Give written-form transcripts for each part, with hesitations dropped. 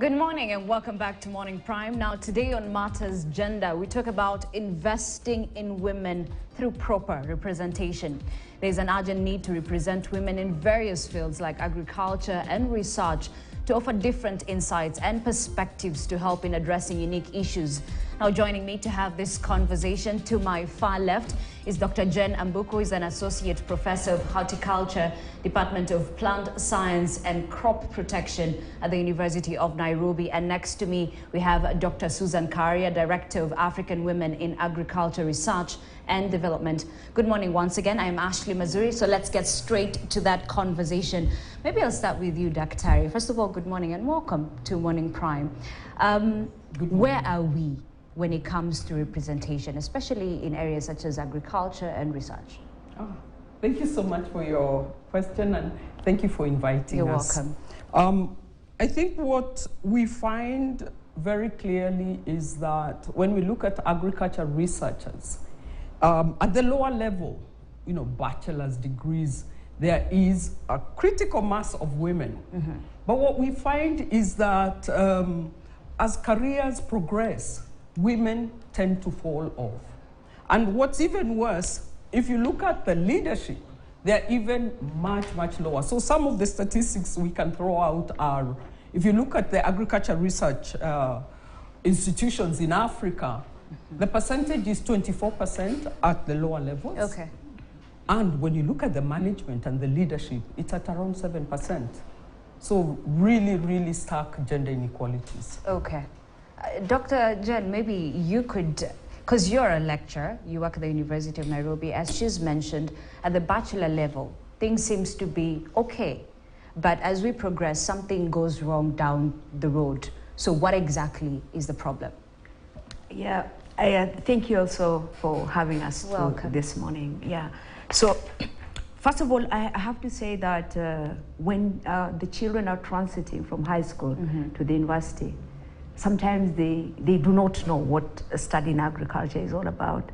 Good morning and welcome back to Morning Prime. Now today on Matters Gender, we talk about investing in women through proper representation. There's an urgent need to represent women in various fields like agriculture and research to offer different insights and perspectives to help in addressing unique issues. Now joining me to have this conversation to my far left is Dr. Jen Ambuku, who is an Associate Professor of Horticulture, Department of Plant Science and Crop Protection at the University of Nairobi. And next to me, we have Dr. Susan Karia, Director of African Women in Agriculture Research and Development. Good morning once again. I'm Ashley Mazuri, so let's get straight to that conversation. Maybe I'll start with you, Dr. First of all, good morning and welcome to Morning Prime. Where are we when it comes to representation, especially in areas such as agriculture and research? Oh, thank you so much for your question, and thank you for inviting us. You're welcome. I think what we find very clearly is that when we look at agriculture researchers, at the lower level, bachelor's degrees, there is a critical mass of women. Mm-hmm. But what we find is that as careers progress, women tend to fall off. And what's even worse, if you look at the leadership, they're even much, much lower. So some of the statistics we can throw out are, if you look at the agriculture research institutions in Africa, the percentage is 24% at the lower levels. Okay. And when you look at the management and the leadership, it's at around 7%. So really, really stark gender inequalities. Okay. Dr. Jen, maybe you could, because you're a lecturer, you work at the University of Nairobi, as she's mentioned, at the bachelor level, things seems to be okay. But as we progress, something goes wrong down the road. So what exactly is the problem? Yeah, thank you also for having us this morning. Yeah. So, first of all, I have to say that when the children are transiting from high school to the university, sometimes they do not know what studying agriculture is all about.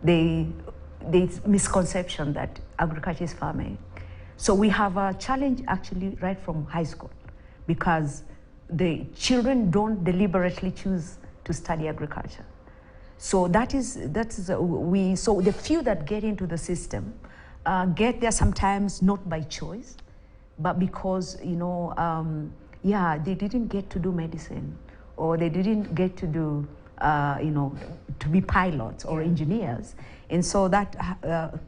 There's misconception that agriculture is farming. So we have a challenge actually right from high school, because the children don't deliberately choose to study agriculture. So so the few that get into the system get there sometimes not by choice, but because they didn't get to do medicine, or they didn't get to do to be pilots or engineers, and so that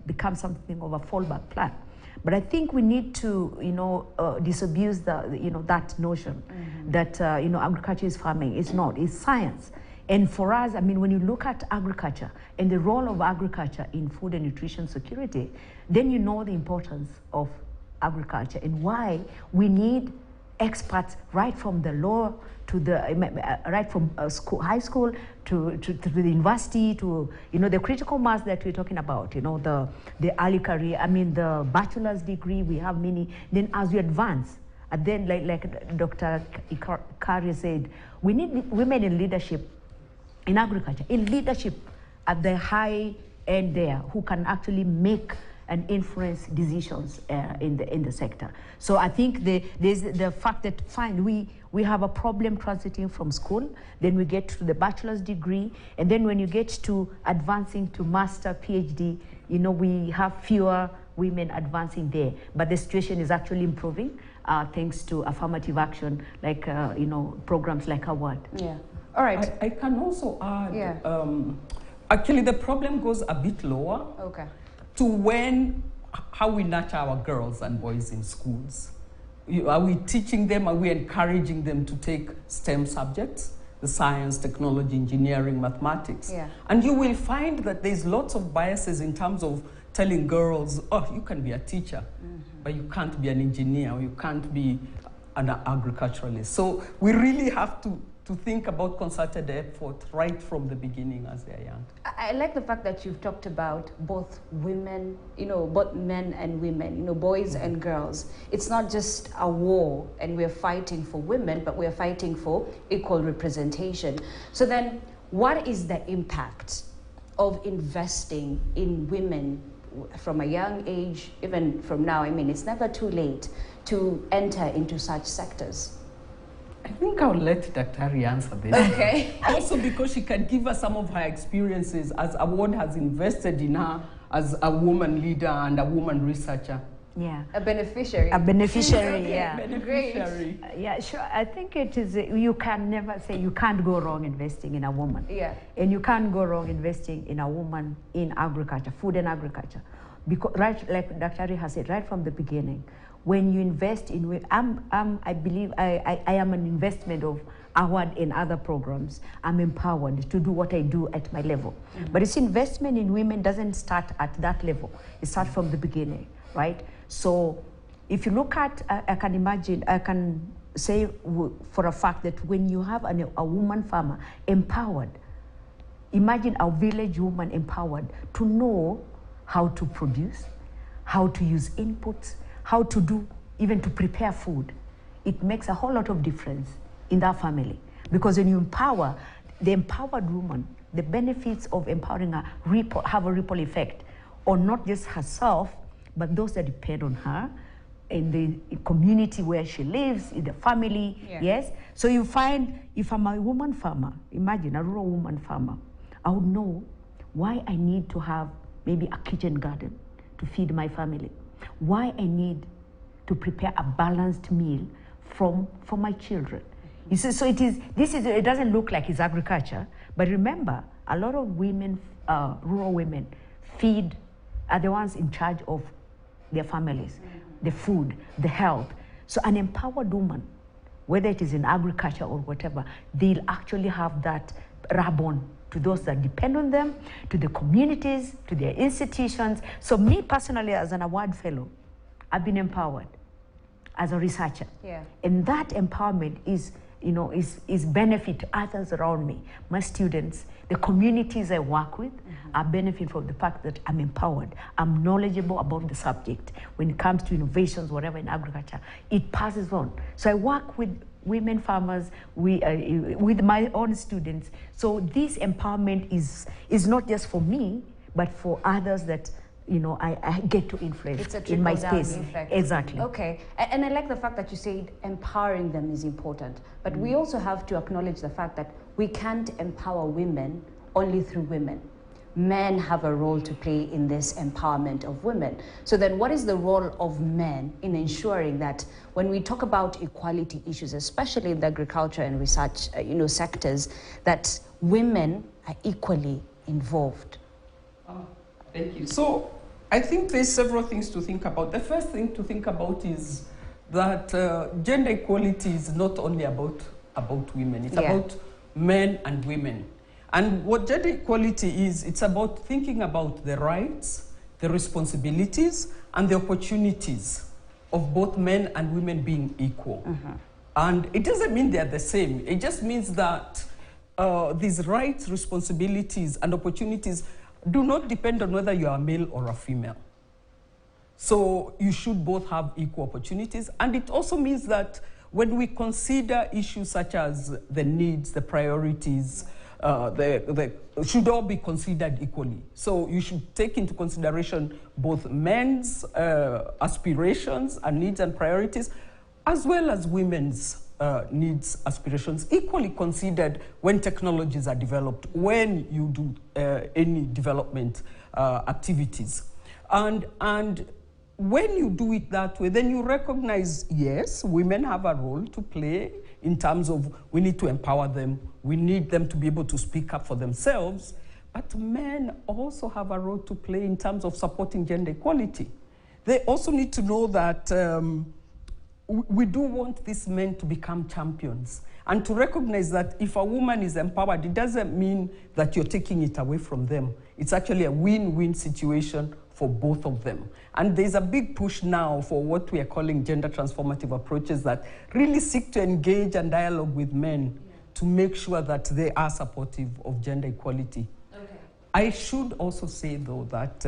becomes something of a fallback plan. But I think we need to disabuse that notion that agriculture is farming. It's not. It's science. And for us, I mean, when you look at agriculture and the role of agriculture in food and nutrition security, then you know the importance of agriculture and why we need experts right from the law to the right from high school to the university, to the critical mass that we're talking about, the early career. I mean, the bachelor's degree, we have many. Then as we advance, and then like Dr. Karia said, we need women in leadership in agriculture, in leadership at the high end there, who can actually make and influence decisions in the sector. So I think there's the fact that we have a problem transiting from school, then we get to the bachelor's degree, and then when you get to advancing to master, PhD, we have fewer women advancing there. But the situation is actually improving thanks to affirmative action, like programs like AWARD. Yeah. All right. I can also add, actually the problem goes a bit lower. Okay. To how we nurture our girls and boys in schools. Are we teaching them, are we encouraging them to take STEM subjects, the science, technology, engineering, mathematics? Yeah. And you will find that there's lots of biases in terms of telling girls, oh, you can be a teacher, but you can't be an engineer, or you can't be an agriculturalist. So we really have to think about concerted effort right from the beginning as they're young. I like the fact that you've talked about both women, both men and women, boys and girls. It's not just a war and we're fighting for women, but we're fighting for equal representation. So then what is the impact of investing in women from a young age, even from now? I mean, it's never too late to enter into such sectors. I think I'll let Daktari answer this. Okay. Also because she can give us some of her experiences as Award has invested in her as a woman leader and a woman researcher. Yeah. A beneficiary. A beneficiary, Okay. yeah. Beneficiary. Yeah, sure. I think it is, you can never say you can't go wrong investing in a woman. Yeah. And you can't go wrong investing in a woman in agriculture, food and agriculture. Because, right, like Dr. Ari has said, right from the beginning, when you invest in, I believe I am an investment of Award and other programs. I'm empowered to do what I do at my level. Mm-hmm. But its investment in women doesn't start at that level. It starts from the beginning, right? So if you look at, I can imagine, I can say for a fact that when you have a woman farmer empowered, imagine a village woman empowered to know how to produce, how to use inputs, how to do, even to prepare food. It makes a whole lot of difference in that family. Because when you empower, the empowered woman, the benefits of empowering her have a ripple effect on not just herself, but those that depend on her, in the community where she lives, in the family, yes? So you find, if I'm a woman farmer, imagine a rural woman farmer, I would know why I need to have maybe a kitchen garden to feed my family, why I need to prepare a balanced meal for my children. You see, so it doesn't look like it's agriculture, but remember, a lot of women, rural women, are the ones in charge of their families, the food, the health. So an empowered woman, whether it is in agriculture or whatever, they'll actually have that rub-on to those that depend on them, to the communities, to their institutions. So me personally, as an award fellow, I've been empowered as a researcher. Yeah. And that empowerment is benefit to others around me, my students, the communities I work with, are benefit from the fact that I'm empowered. I'm knowledgeable about the subject. When it comes to innovations, whatever in agriculture, it passes on. So I work with women farmers, with my own students. So this empowerment is not just for me, but for others that I get to influence in my space. Effect. Exactly. Okay, and I like the fact that you said empowering them is important, but we also have to acknowledge the fact that we can't empower women only through women. Men have a role to play in this empowerment of women. So then what is the role of men in ensuring that when we talk about equality issues, especially in the agriculture and research sectors, that women are equally involved? Thank you. So I think there's several things to think about. The first thing to think about is that gender equality is not only about women. It's about men and women. And what gender equality is, it's about thinking about the rights, the responsibilities, and the opportunities of both men and women being equal. And it doesn't mean they're the same. It just means that these rights, responsibilities, and opportunities do not depend on whether you are a male or a female. So you should both have equal opportunities. And it also means that when we consider issues such as the needs, the priorities, should all be considered equally. So you should take into consideration both men's aspirations and needs and priorities, as well as women's needs, aspirations, equally considered when technologies are developed, when you do any development activities. And when you do it that way, then you recognize, yes, women have a role to play in terms of we need to empower them, we need them to be able to speak up for themselves, but men also have a role to play in terms of supporting gender equality. They also need to know that we do want these men to become champions and to recognize that if a woman is empowered, it doesn't mean that you're taking it away from them. It's actually a win-win situation for both of them. And there's a big push now for what we are calling gender transformative approaches that really seek to engage and dialogue with men to make sure that they are supportive of gender equality. Okay. I should also say, though, that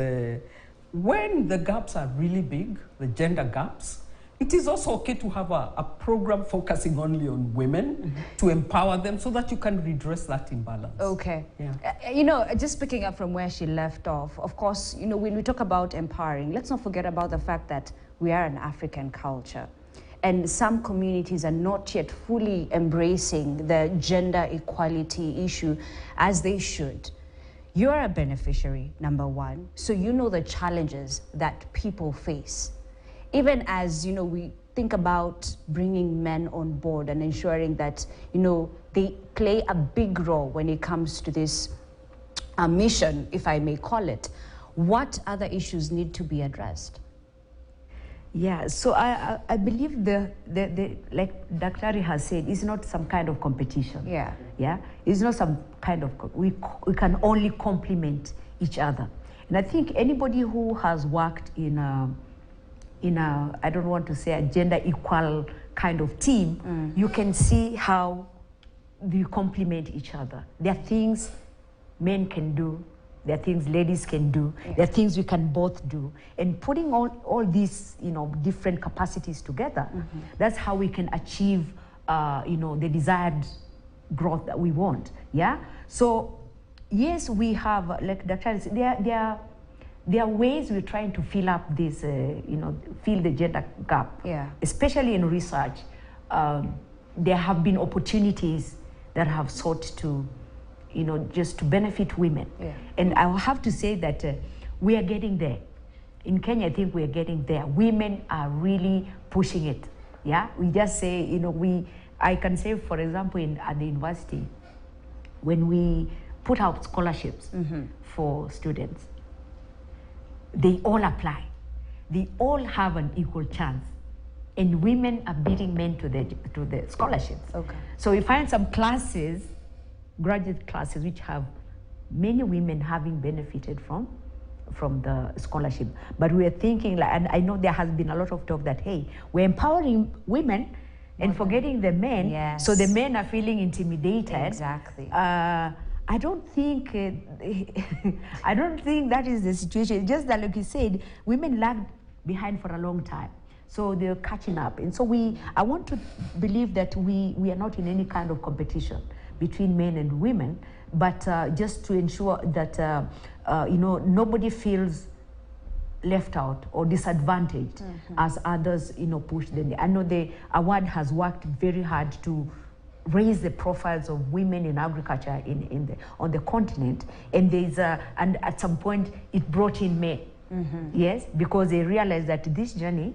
when the gaps are really big, the gender gaps, it is also okay to have a program focusing only on women to empower them so that you can redress that imbalance. Okay. Yeah. Just picking up from where she left off, of course, when we talk about empowering, let's not forget about the fact that we are an African culture. and some communities are not yet fully embracing the gender equality issue as they should. You're a beneficiary, number one, so you know the challenges that people face. Even as, you know, we think about bringing men on board and ensuring that, you know, they play a big role when it comes to this mission, if I may call it. What other issues need to be addressed? Yeah, so I believe the like Dr. has said, it's not some kind of competition. Yeah. Yeah, it's not some kind of, we can only complement each other. And I think anybody who has worked in a, I don't want to say a gender equal kind of team, you can see how we complement each other. There are things men can do, there are things ladies can do, there are things we can both do. And putting all these, you know, different capacities together, that's how we can achieve, you know, the desired growth that we want. Yeah. So yes, we have, like Dr. said, there are ways we're trying to fill up this, you know, fill the gender gap. Yeah. Especially in research, there have been opportunities that have sought to, you know, just to benefit women. Yeah. And I will have to say that we are getting there. In Kenya, I think we are getting there. Women are really pushing it. Yeah, we just say, you know, I can say, for example, at the university, when we put out scholarships for students, they all apply. They all have an equal chance. And women are beating men to the scholarships. Okay. So we find some classes, graduate classes, which have many women having benefited from the scholarship. But we are thinking, like, and I know there has been a lot of talk that, hey, we're empowering women and forgetting the men. Yes. So the men are feeling intimidated. Exactly. I don't think I don't think that is the situation. It's just that, like you said, women lagged behind for a long time. So they're catching up. And so I want to believe that we are not in any kind of competition between men and women, but just to ensure that you know, nobody feels left out or disadvantaged as others, you know, push them. I know the award has worked very hard to raise the profiles of women in agriculture on the continent, and and at some point it brought in men. Yes, because they realized that this journey,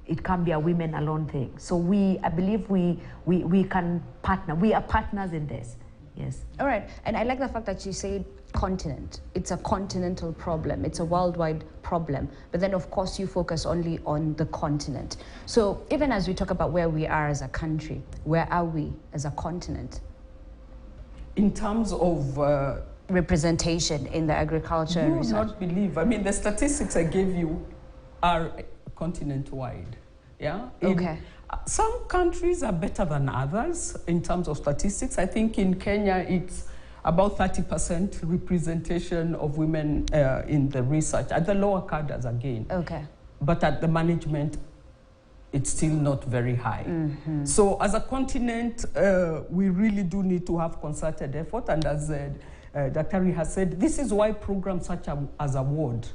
it can't be a women alone thing. So I believe we can partner. We are partners in this. Yes. All right. And I like the fact that you said continent. It's a continental problem. It's a worldwide problem. But then, of course, you focus only on the continent. So even as we talk about where we are as a country, where are we as a continent? In terms of representation in the agriculture you research. would not believe. I mean, the statistics I gave you are continent-wide. Yeah. Okay. Some countries are better than others in terms of statistics. I think in Kenya it's about 30% representation of women in the research at the lower cadres again. Okay. But at the management, it's still not very high. So as a continent, we really do need to have concerted effort. And as Dr. has said, this is why programs such as award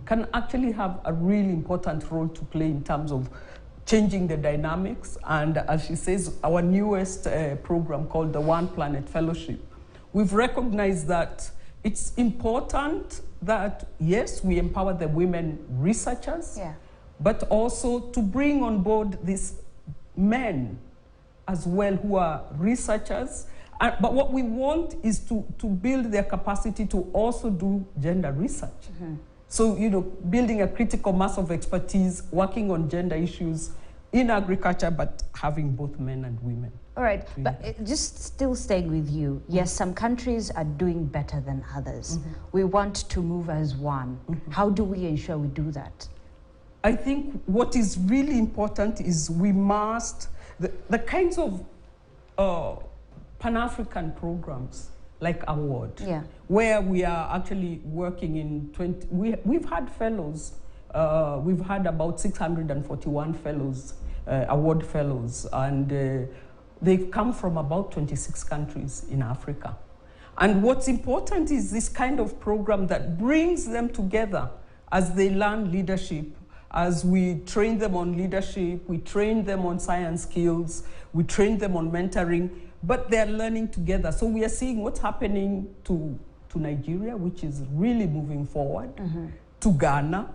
can actually have a really important role to play in terms of changing the dynamics. And as she says, our newest program called the One Planet Fellowship, we've recognized that it's important that, yes, we empower the women researchers, but also to bring on board these men as well who are researchers. But what we want is to build their capacity to also do gender research. So, you know, building a critical mass of expertise, working on gender issues in agriculture, but having both men and women. All right, but just still staying with you. Yes, some countries are doing better than others. We want to move as one. How do we ensure we do that? I think what is really important is we must, the kinds of Pan-African programs like award, where we are actually working in we've had fellows, we've had about 641 fellows, award fellows, and they've come from about 26 countries in Africa. And what's important is this kind of program that brings them together as they learn leadership, as we train them on leadership, we train them on science skills, we train them on mentoring, but they're learning together. So we are seeing what's happening to Nigeria, which is really moving forward, to Ghana,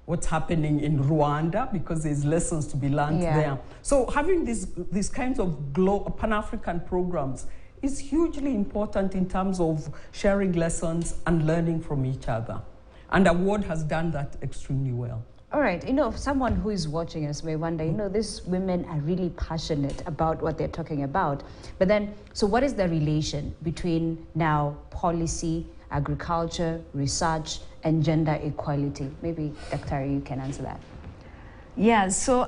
what's happening in Rwanda, because there's lessons to be learned there. So having these kinds of Pan-African programs is hugely important in terms of sharing lessons and learning from each other. And our ward has done that extremely well. All right, someone who is watching us may wonder, these women are really passionate about what they're talking about. But then, so what is the relation between now policy, agriculture, research, and gender equality? Maybe, Dr. you can answer that. Yeah, so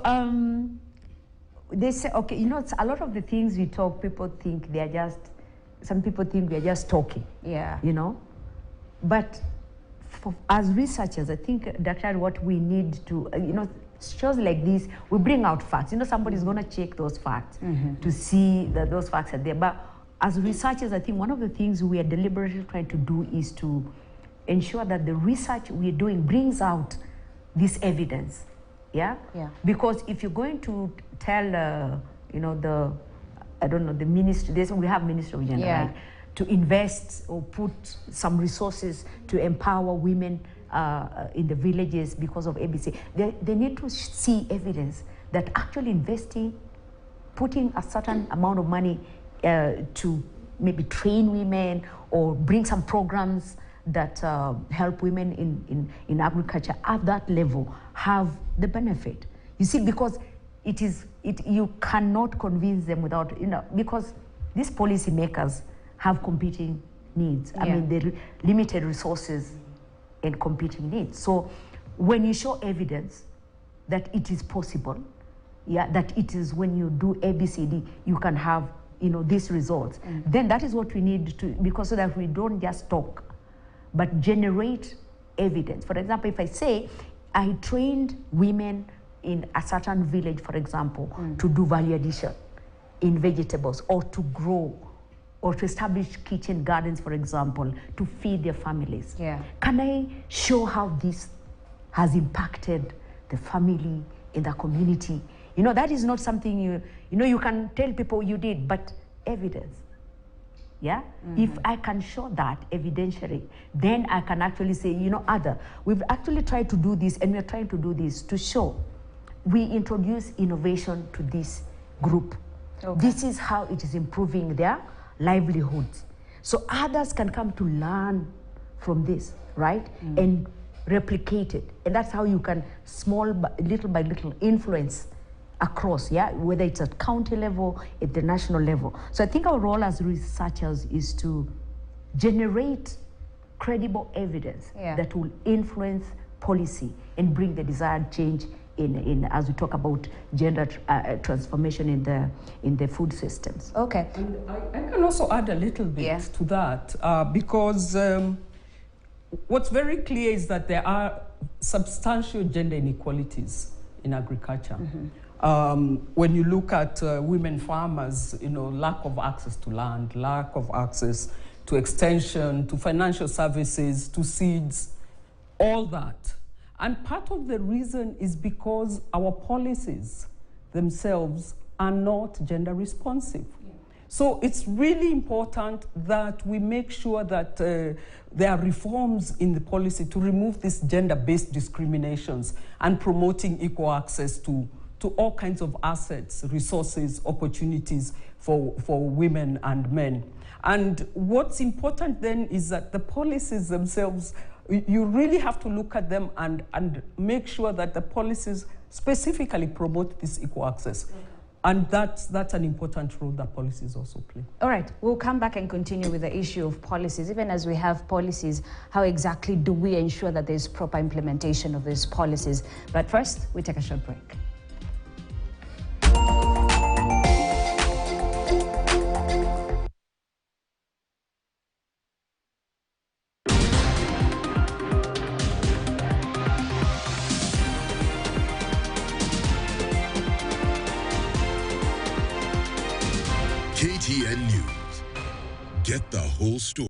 they say, okay, a lot of the things we talk, people think they're just, some people think we're just talking. Yeah. But as researchers, I think, Dr., what we need to, shows like this, we bring out facts. Somebody's going to check those facts to see that those facts are there. But as researchers, I think one of the things we are deliberately trying to do is to ensure that the research we're doing brings out this evidence. Yeah? Because if you're going to tell, the ministry, we have Ministry of Gender, right? To invest or put some resources to empower women in the villages because of ABC. They need to see evidence that actually investing, putting a certain amount of money to maybe train women or bring some programs that help women in agriculture at that level have the benefit. You see, because you cannot convince them without, because these policymakers have competing needs. I mean, the limited resources and competing needs. So when you show evidence that it is possible, that it is when you do ABCD, you can have, these results, then that is what we need to, because so that we don't just talk, but generate evidence. For example, if I say, I trained women in a certain village, for example, to do value addition in vegetables or to grow or to establish kitchen gardens, for example, to feed their families. Can I show how this has impacted the family in the community? That is not something you can tell people you did, but evidence. If I can show that evidentially, then I can actually say, we've actually tried to do this, and we're trying to do this to show we introduce innovation to this group. This is how it is improving their livelihoods. So others can come to learn from this, right? And replicate it. And that's how you can little by little influence across, whether it's at county level, at the national level. So I think our role as researchers is to generate credible evidence that will influence policy and bring the desired change in as we talk about gender transformation in the food systems. Okay. And I can also add a little bit to that because what's very clear is that there are substantial gender inequalities in agriculture. When you look at women farmers, lack of access to land, lack of access to extension, to financial services, to seeds, all that. And part of the reason is because our policies themselves are not gender responsive. So it's really important that we make sure that there are reforms in the policy to remove these gender-based discriminations and promoting equal access to all kinds of assets, resources, opportunities for women and men. And what's important then is that the policies themselves, you really have to look at them and make sure that the policies specifically promote this equal access. And that's an important role that policies also play. All right, we'll come back and continue with the issue of policies. Even as we have policies, how exactly do we ensure that there's proper implementation of these policies? But first, we take a short break. KTN News. Get the whole story.